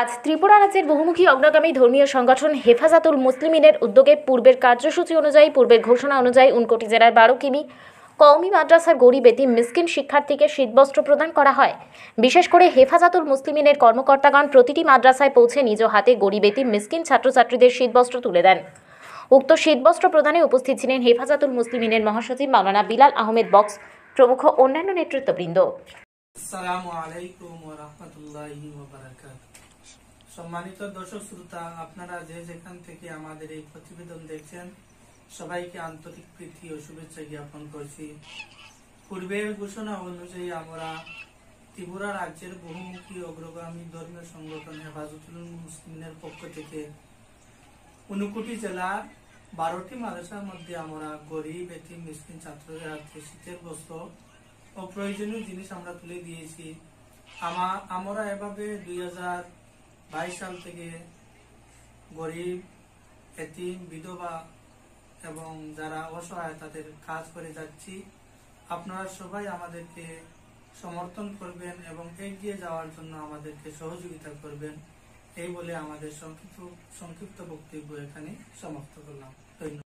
আজ ত্রিপুরা রাজ্যের বহুমুখী অগ্রগামী ধর্মীয় সংগঠন হেফাজতুল মুসলিমিনের উদ্যোগে পূর্বের কার্যসূচি অনুযায়ী ঘোষণা অনুযায়ী উনকোটি জেলার 12 কিমি কওমি মাদ্রাসার গরিব এতিম মিসকিন শিক্ষার্থীকে শীতবস্ত্র প্রদান করা হয়। বিশেষ করে হেফাজতুল মুসলিমিনের কর্মকর্তাগণ প্রতিটি মাদ্রাসায় পৌঁছে নিজ হাতে গরিব এতিম মিসকিন ছাত্রছাত্রীদের শীতবস্ত্র তুলে দেন। উক্ত শীতবস্ত্র প্রদানে উপস্থিত ছিলেন হেফাজতুল মুসলিমিনের মহাসচিব মাওলানা বিলাল আহমেদ বক্স প্রমুখ অন্যান্য নেতৃত্ববৃন্দ। আসসালামু আলাইকুম ওয়া রাহমাতুল্লাহি ওয়া বারাকাতুহু। সম্মানিত দর্শক শ্রোতা, আপনারা যে যেখান থেকে আমাদের এই প্রতিবেদন দেখছেন, সবাইকে আন্তরিক প্রীতি ও শুভেচ্ছা জ্ঞাপন করছি। পূর্বের ঘোষণা অনুযায়ী আমরা ত্রিপুরা রাজ্যের বহুমুখী অগ্রগামী ধর্মীয় সংগঠন হেফাজতুল মুসলিমিনের পক্ষ থেকে ঊনকোটি জেলার 12টি মাদ্রাসার মধ্যে আমরা গরিব এতিম মিসকিন ছাত্রদের হাতে শীতের বস্ত্র ও প্রয়োজনীয় জিনিস আমরা তুলে দিয়েছি। আমরা এভাবে 2022 সাল থেকে গরিব এতিম বিধবা এবং যারা অসহায় তাদের কাজ করে যাচ্ছি। আপনারা সবাই আমাদেরকে সমর্থন করবেন এবং এগিয়ে যাওয়ার জন্য আমাদেরকে সহযোগিতা করবেন, এই বলে আমাদের সংক্ষিপ্ত বক্তব্য এখানে সমাপ্ত করলাম। ধন্যবাদ।